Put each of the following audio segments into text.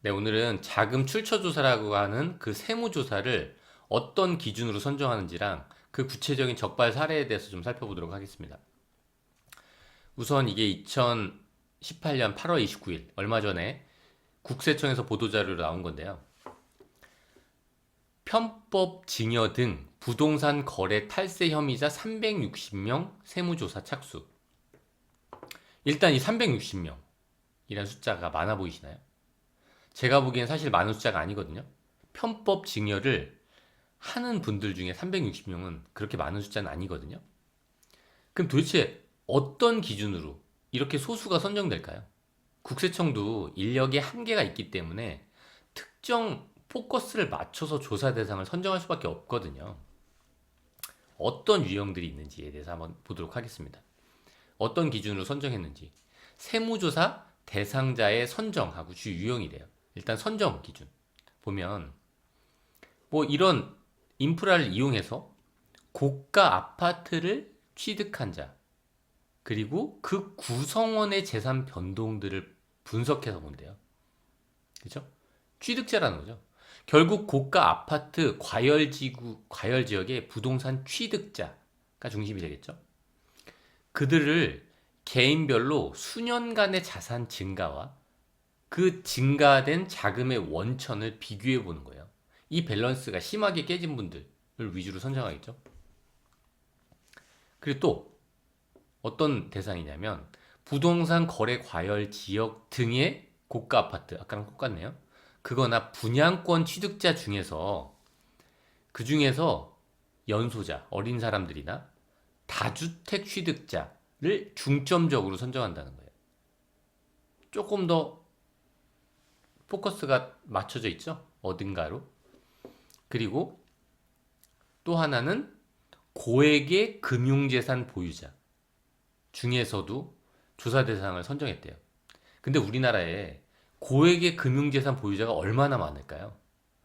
네, 오늘은 자금 출처 조사라고 하는 그 세무 조사를 어떤 기준으로 선정하는지랑 그 구체적인 적발 사례에 대해서 좀 살펴보도록 하겠습니다. 우선 이게 2018년 8월 29일, 얼마 전에 국세청에서 보도자료로 나온 건데요. 편법 증여 등 부동산 거래 탈세 혐의자 360명 세무조사 착수. 일단 이 360명이라는 숫자가 많아 보이시나요? 제가 보기엔 사실 많은 숫자가 아니거든요. 편법 증여를 하는 분들 중에 360명은 그렇게 많은 숫자는 아니거든요. 그럼 도대체 어떤 기준으로 이렇게 소수가 선정될까요? 국세청도 인력의 한계가 있기 때문에 특정 포커스를 맞춰서 조사 대상을 선정할 수밖에 없거든요. 어떤 유형들이 있는지에 대해서 한번 보도록 하겠습니다. 어떤 기준으로 선정했는지. 세무조사 대상자의 선정하고 주 유형이래요. 일단 선정 기준 보면 뭐 이런 인프라를 이용해서 고가 아파트를 취득한 자, 그리고 그 구성원의 재산 변동들을 분석해서 본대요. 그죠? 취득자라는 거죠. 결국 고가 아파트 과열지구, 과열지역의 부동산 취득자가 중심이 되겠죠. 그들을 개인별로 수년간의 자산 증가와 그 증가된 자금의 원천을 비교해 보는 거예요. 이 밸런스가 심하게 깨진 분들을 위주로 선정하겠죠. 그리고 또 어떤 대상이냐면 부동산 거래 과열 지역 등의 고가 아파트, 아까랑 똑같네요. 그거나 분양권 취득자 중에서 그 중에서 연소자, 어린 사람들이나 다주택 취득자를 중점적으로 선정한다는 거예요. 조금 더 포커스가 맞춰져 있죠? 어딘가로. 그리고 또 하나는 고액의 금융재산 보유자 중에서도 조사 대상을 선정했대요. 근데 우리나라에 고액의 금융재산 보유자가 얼마나 많을까요?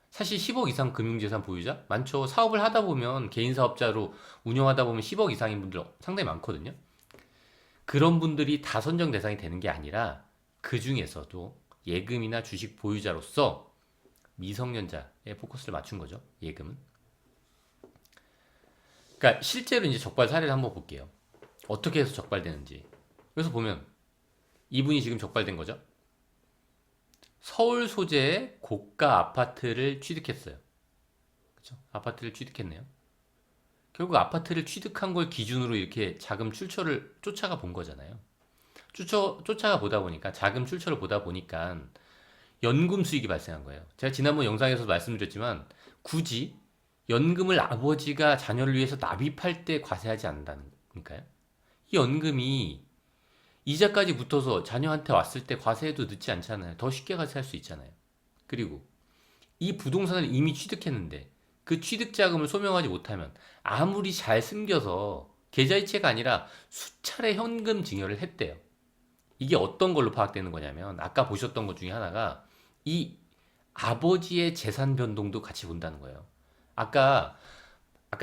사실 10억 이상 금융재산 보유자 많죠. 사업을 하다 보면 개인 사업자로 운영하다 보면 10억 이상인 분들 상당히 많거든요. 그런 분들이 다 선정 대상이 되는 게 아니라 그 중에서도 예금이나 주식 보유자로서 미성년자에 포커스를 맞춘 거죠. 예금은. 그러니까 실제로 이제 적발 사례를 한번 볼게요. 어떻게 해서 적발되는지. 그래서 보면 이분이 지금 적발된 거죠. 서울 소재의 고가 아파트를 취득했어요. 그렇죠? 아파트를 취득했네요. 결국 아파트를 취득한 걸 기준으로 이렇게 자금 출처를 쫓아가 본 거잖아요. 쫓아가 보다 보니까 자금 출처를 보다 보니까 연금 수익이 발생한 거예요. 제가 지난번 영상에서 말씀드렸지만 굳이 연금을 아버지가 자녀를 위해서 납입할 때 과세하지 않는다니까요. 이 연금이 이자까지 붙어서 자녀한테 왔을 때 과세해도 늦지 않잖아요. 더 쉽게 과세할 수 있잖아요. 그리고 이 부동산을 이미 취득했는데 그 취득 자금을 소명하지 못하면 아무리 잘 숨겨서 계좌이체가 아니라 수차례 현금 증여를 했대요. 이게 어떤 걸로 파악되는 거냐면 아까 보셨던 것 중에 하나가 이 아버지의 재산 변동도 같이 본다는 거예요. 아까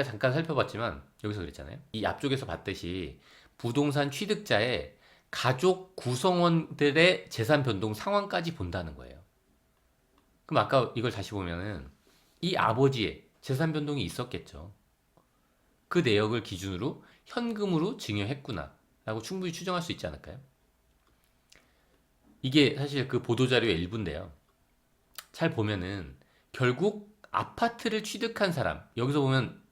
잠깐 살펴봤지만 여기서 그랬잖아요. 이 앞쪽에서 봤듯이 부동산 취득자의 가족 구성원들의 재산 변동 상황까지 본다는 거예요. 그럼 아까 이걸 다시 보면은 이 아버지의 재산 변동이 있었겠죠. 그 내역을 기준으로 현금으로 증여했구나 라고 충분히 추정할 수 있지 않을까요? 이게 사실 그 보도자료의 일부인데요. 잘 보면은 결국 아파트를 취득한 사람, 여기서 보면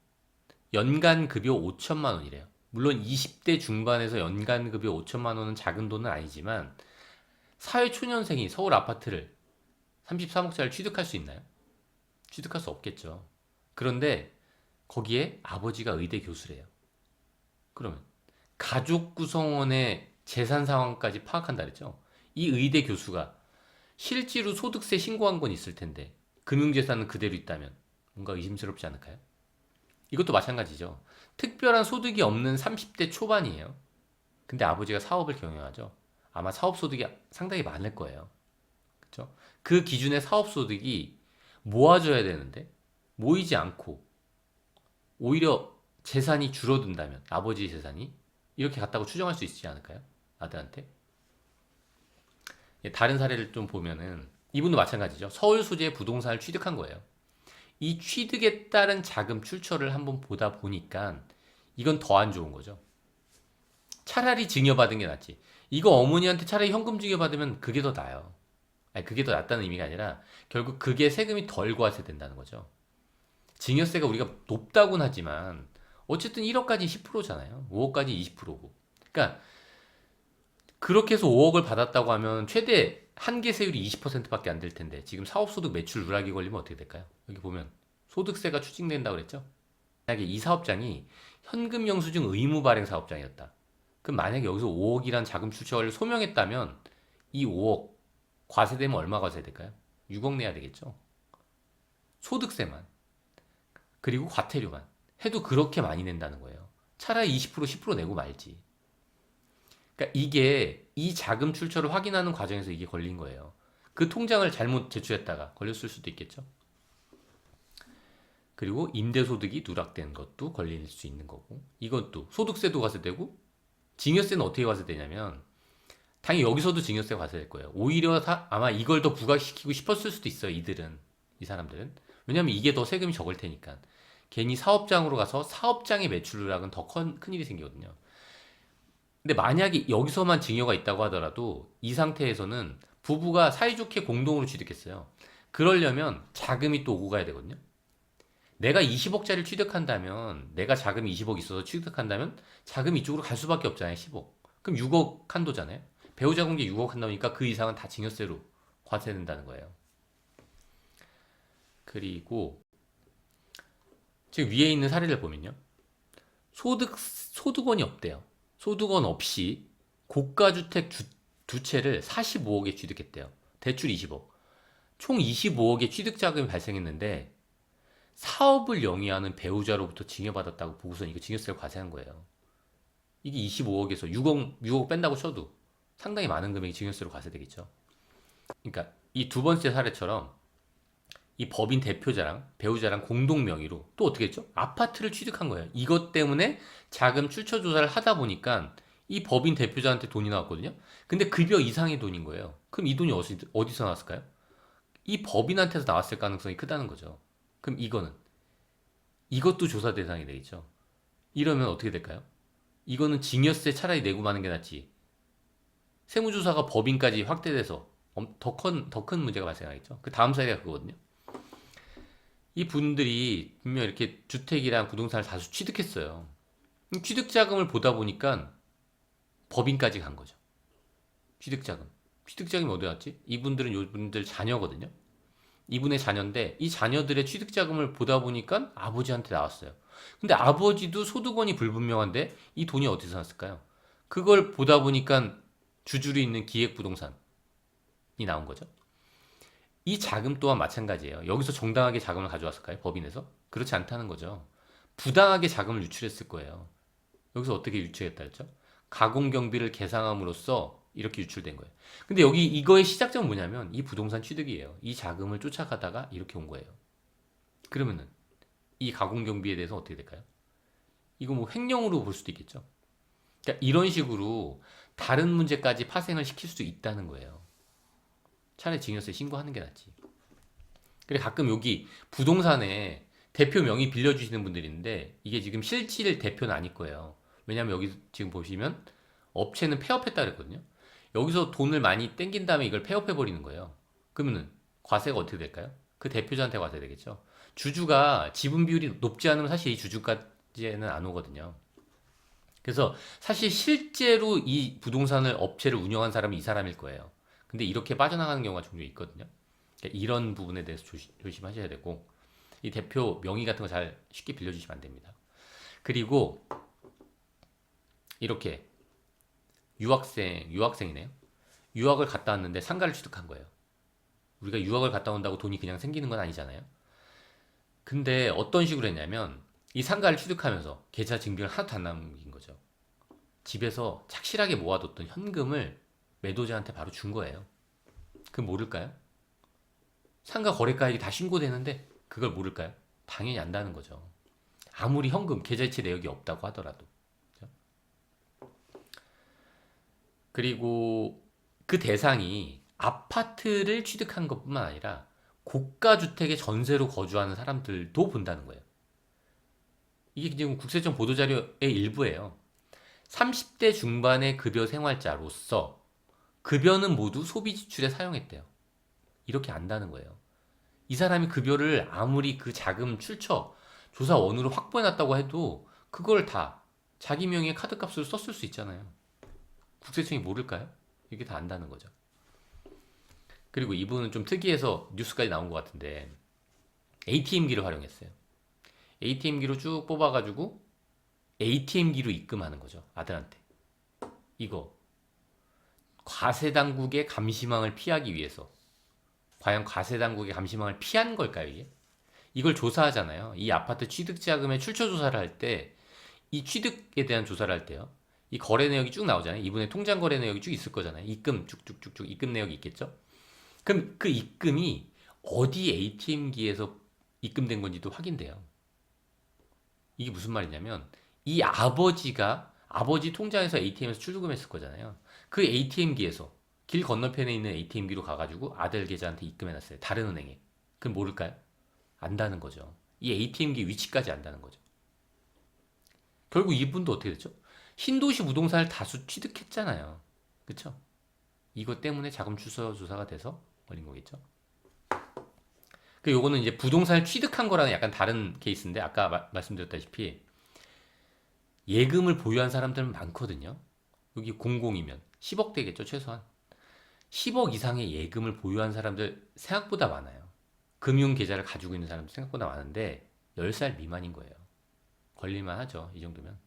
연간 급여 5천만 원이래요. 물론 20대 중반에서 연간 급여 5천만 원은 작은 돈은 아니지만 사회초년생이 서울 아파트를 33억짜리를 취득할 수 있나요? 취득할 수 없겠죠. 그런데 거기에 아버지가 의대 교수래요. 그러면 가족 구성원의 재산 상황까지 파악한다 그랬죠. 이 의대 교수가 실제로 소득세 신고한 건 있을 텐데 금융재산은 그대로 있다면 뭔가 의심스럽지 않을까요? 이것도 마찬가지죠. 특별한 소득이 없는 30대 초반이에요. 근데 아버지가 사업을 경영하죠. 아마 사업 소득이 상당히 많을 거예요. 그렇죠? 그 기준의 사업 소득이 모아져야 되는데 모이지 않고 오히려 재산이 줄어든다면 아버지의 재산이 이렇게 같다고 추정할 수 있지 않을까요? 아들한테. 다른 사례를 좀 보면은 이분도 마찬가지죠. 서울 소재의 부동산을 취득한 거예요. 이 취득에 따른 자금 출처를 한번 보다 보니까 이건 더 안 좋은 거죠. 차라리 증여받은 게 낫지. 이거 어머니한테 차라리 현금 증여받으면 그게 더 나아요. 아니, 그게 더 낫다는 의미가 아니라 결국 그게 세금이 덜 과세된다는 거죠. 증여세가 우리가 높다고는 하지만 어쨌든 1억까지 10%잖아요. 5억까지 20%고. 그러니까 그렇게 해서 5억을 받았다고 하면 최대 한계세율이 20%밖에 안 될 텐데 지금 사업소득 매출 누락이 걸리면 어떻게 될까요? 여기 보면 소득세가 추징된다고 그랬죠? 만약에 이 사업장이 현금 영수증 의무 발행 사업장이었다. 그럼 만약에 여기서 5억이란 자금 출처를 소명했다면 이 5억 과세되면 얼마 과세될까요? 6억 내야 되겠죠? 소득세만. 그리고 과태료만. 해도 그렇게 많이 낸다는 거예요. 차라리 20% 10% 내고 말지. 그러니까 이게 이 자금 출처를 확인하는 과정에서 이게 걸린 거예요. 그 통장을 잘못 제출했다가 걸렸을 수도 있겠죠. 그리고 임대소득이 누락된 것도 걸릴 수 있는 거고 이것도 소득세도 과세되고 증여세는 어떻게 과세되냐면 당연히 여기서도 증여세 과세될 거예요. 오히려 아마 이걸 더 부과시키고 싶었을 수도 있어요. 이 사람들은. 왜냐면 이게 더 세금이 적을 테니까. 괜히 사업장으로 가서 사업장의 매출 누락은 더 큰일이 생기거든요. 근데 만약에 여기서만 증여가 있다고 하더라도 이 상태에서는 부부가 사이좋게 공동으로 취득했어요. 그러려면 자금이 또 오고 가야 되거든요. 내가 20억짜리를 취득한다면 내가 자금이 20억 있어서 취득한다면 자금이 이쪽으로 갈 수밖에 없잖아요. 10억. 그럼 6억 한도잖아요. 배우자 관계 6억 한다니까 그 이상은 다 증여세로 과세된다는 거예요. 그리고 지금 위에 있는 사례를 보면요. 소득원이 없대요. 소득원 없이 고가주택 두 채를 45억에 취득했대요. 대출 20억. 총 25억의 취득 자금이 발생했는데 사업을 영위하는 배우자로부터 증여받았다고 보고서 이거 증여세를 과세한 거예요. 이게 25억에서 6억 뺀다고 쳐도 상당히 많은 금액이 증여세로 과세되겠죠. 그러니까 이 두 번째 사례처럼 이 법인 대표자랑 배우자랑 공동 명의로 또 어떻게 했죠? 아파트를 취득한 거예요. 이것 때문에 자금 출처 조사를 하다 보니까 이 법인 대표자한테 돈이 나왔거든요. 근데 급여 이상의 돈인 거예요. 그럼 이 돈이 어디서 나왔을까요? 이 법인한테서 나왔을 가능성이 크다는 거죠. 그럼 이것도 조사 대상이 되겠죠. 이러면 어떻게 될까요? 이거는 증여세 차라리 내고 마는 게 낫지. 세무조사가 법인까지 확대돼서 더 큰 문제가 발생하겠죠. 그 다음 사례가 그거거든요. 이 분들이 분명 이렇게 주택이랑 부동산을 다수 취득했어요. 취득 자금을 보다 보니까 법인까지 간 거죠. 취득 자금. 취득 자금이 어디 갔지? 이분들은 이분들 자녀거든요. 이분의 자녀인데 이 자녀들의 취득 자금을 보다 보니까 아버지한테 나왔어요. 근데 아버지도 소득원이 불분명한데 이 돈이 어디서 났을까요? 그걸 보다 보니까 주주로 있는 기획부동산이 나온 거죠. 이 자금 또한 마찬가지예요. 여기서 정당하게 자금을 가져왔을까요? 법인에서? 그렇지 않다는 거죠. 부당하게 자금을 유출했을 거예요. 여기서 어떻게 유출했다 했죠? 가공경비를 계상함으로써 이렇게 유출된 거예요. 근데 여기 이거의 시작점은 뭐냐면 이 부동산 취득이에요. 이 자금을 쫓아가다가 이렇게 온 거예요. 그러면은 이 가공경비에 대해서 어떻게 될까요? 이거 뭐 횡령으로 볼 수도 있겠죠. 그러니까 이런 식으로 다른 문제까지 파생을 시킬 수 있다는 거예요. 차라리 증여세 신고하는 게 낫지. 그래 가끔 여기 부동산에 대표 명의 빌려주시는 분들이 있는데 이게 지금 실질 대표는 아닐 거예요. 왜냐면 여기 지금 보시면 업체는 폐업했다 그랬거든요. 여기서 돈을 많이 땡긴 다음에 이걸 폐업해 버리는 거예요. 그러면은 과세가 어떻게 될까요? 그 대표자한테 과세 되겠죠. 주주가 지분 비율이 높지 않으면 사실 이 주주까지는 안 오거든요. 그래서 사실 실제로 이 부동산을 업체를 운영한 사람은 이 사람일 거예요. 근데 이렇게 빠져나가는 경우가 종종 있거든요. 그러니까 이런 부분에 대해서 조심하셔야 되고 이 대표 명의 같은 거 잘 쉽게 빌려주시면 안 됩니다. 그리고 이렇게 유학생이네요. 유학을 갔다 왔는데 상가를 취득한 거예요. 우리가 유학을 갔다 온다고 돈이 그냥 생기는 건 아니잖아요. 근데 어떤 식으로 했냐면 이 상가를 취득하면서 계좌 증빙을 하나도 안 남긴 거죠. 집에서 착실하게 모아뒀던 현금을 매도자한테 바로 준 거예요. 그럼 모를까요? 상가 거래가액이 다 신고되는데 그걸 모를까요? 당연히 안다는 거죠. 아무리 현금, 계좌이체 내역이 없다고 하더라도. 그리고 그 대상이 아파트를 취득한 것뿐만 아니라 고가 주택의 전세로 거주하는 사람들도 본다는 거예요. 이게 지금 국세청 보도자료의 일부예요. 30대 중반의 급여 생활자로서 급여는 모두 소비 지출에 사용했대요. 이렇게 안다는 거예요. 이 사람이 급여를 아무리 그 자금 출처 조사원으로 확보해놨다고 해도 그걸 다 자기 명의의 카드값으로 썼을 수 있잖아요. 국세청이 모를까요? 이게 다 안다는 거죠. 그리고 이분은 좀 특이해서 뉴스까지 나온 것 같은데 ATM기를 활용했어요. ATM기로 쭉 뽑아가지고 ATM기로 입금하는 거죠. 아들한테. 이거 과세당국의 감시망을 피하기 위해서 과연 과세당국의 감시망을 피한 걸까요, 이게? 이걸 조사하잖아요. 이 아파트 취득자금의 출처 조사를 할 때, 이 취득에 대한 조사를 할 때요. 이 거래 내역이 쭉 나오잖아요. 이분의 통장 거래 내역이 쭉 있을 거잖아요. 입금 쭉쭉쭉쭉 입금 내역이 있겠죠? 그럼 그 입금이 어디 ATM기에서 입금된 건지도 확인돼요. 이게 무슨 말이냐면 이 아버지가 아버지 통장에서 ATM에서 출금했을 거잖아요. 그 ATM기에서 길 건너편에 있는 ATM기로 가가지고 아들 계좌한테 입금해놨어요. 다른 은행에. 그럼 모를까요? 안다는 거죠. 이 ATM기 위치까지 안다는 거죠. 결국 이분도 어떻게 됐죠? 신도시 부동산을 다수 취득했잖아요. 그쵸? 이것 때문에 자금 출처 조사가 돼서 걸린 거겠죠. 그 요거는 이제 부동산을 취득한 거랑은 약간 다른 케이스인데 아까 말씀드렸다시피 예금을 보유한 사람들은 많거든요. 여기 공공이면 10억 되겠죠, 최소한. 10억 이상의 예금을 보유한 사람들 생각보다 많아요. 금융 계좌를 가지고 있는 사람들 생각보다 많은데 10살 미만인 거예요. 걸릴만 하죠, 이 정도면.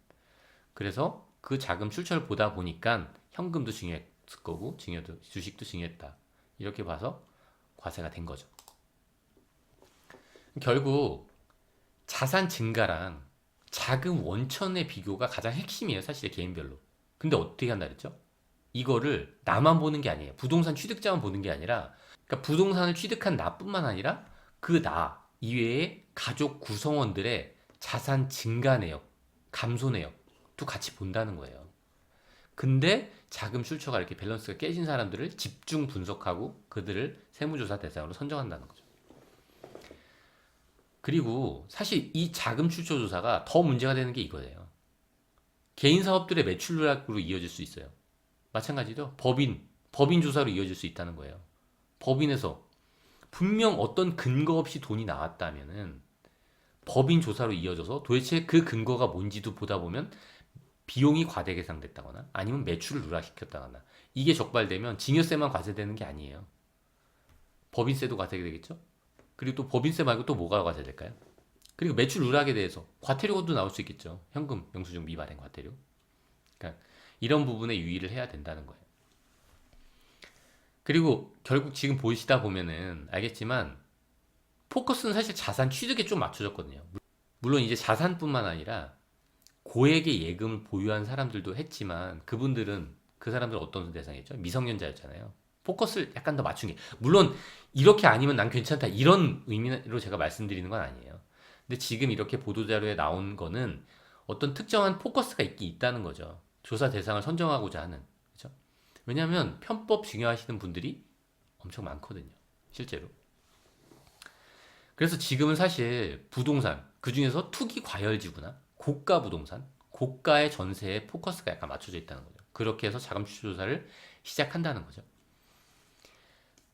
그래서 그 자금 출처를 보다 보니까 현금도 증여했을 거고 주식도 증여했다. 이렇게 봐서 과세가 된 거죠. 결국 자산 증가랑 자금 원천의 비교가 가장 핵심이에요, 사실 개인별로. 근데 어떻게 한다 그랬죠? 이거를 나만 보는 게 아니에요. 부동산 취득자만 보는 게 아니라, 그러니까 부동산을 취득한 나뿐만 아니라 그 나 이외의 가족 구성원들의 자산 증가 내역, 감소 내역도 같이 본다는 거예요. 근데 자금 출처가 이렇게 밸런스가 깨진 사람들을 집중 분석하고 그들을 세무조사 대상으로 선정한다는 거죠. 그리고 사실 이 자금 출처 조사가 더 문제가 되는 게 이거예요. 개인 사업들의 매출 누락으로 이어질 수 있어요. 마찬가지로 법인 조사로 이어질 수 있다는 거예요. 법인에서 분명 어떤 근거 없이 돈이 나왔다면은 법인 조사로 이어져서 도대체 그 근거가 뭔지도 보다 보면 비용이 과대 계상됐다거나 아니면 매출을 누락시켰다거나 이게 적발되면 증여세만 과세되는 게 아니에요. 법인세도 과세되겠죠? 그리고 또 법인세 말고 또 뭐가 과세될까요? 그리고 매출 누락에 대해서 과태료도 나올 수 있겠죠. 현금, 영수증 미발행 과태료. 그러니까 이런 부분에 유의를 해야 된다는 거예요. 그리고 결국 지금 보시다 보면은 알겠지만 포커스는 사실 자산 취득에 좀 맞춰졌거든요. 물론 이제 자산뿐만 아니라 고액의 예금을 보유한 사람들도 했지만 그분들은 그 사람들 어떤 대상이었죠? 미성년자였잖아요. 포커스를 약간 더 맞춘 게 물론 이렇게 아니면 난 괜찮다 이런 의미로 제가 말씀드리는 건 아니에요. 근데 지금 이렇게 보도자료에 나온 거는 어떤 특정한 포커스가 있다는 거죠. 조사 대상을 선정하고자 하는. 그렇죠? 왜냐하면 편법 중요하시는 분들이 엄청 많거든요. 실제로. 그래서 지금은 사실 부동산, 그 중에서 투기 과열지구나 고가 부동산, 고가의 전세에 포커스가 약간 맞춰져 있다는 거죠. 그렇게 해서 자금 출처 조사를 시작한다는 거죠.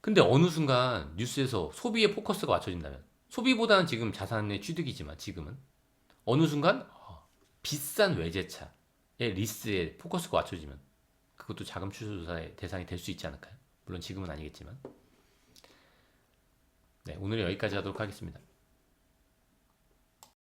근데 어느 순간 뉴스에서 소비에 포커스가 맞춰진다면 소비보다는 지금 자산의 취득이지만 지금은 어느 순간 비싼 외제차의 리스에 포커스가 맞춰지면 그것도 자금 출처 조사의 대상이 될 수 있지 않을까요? 물론 지금은 아니겠지만. 네, 오늘은 여기까지 하도록 하겠습니다.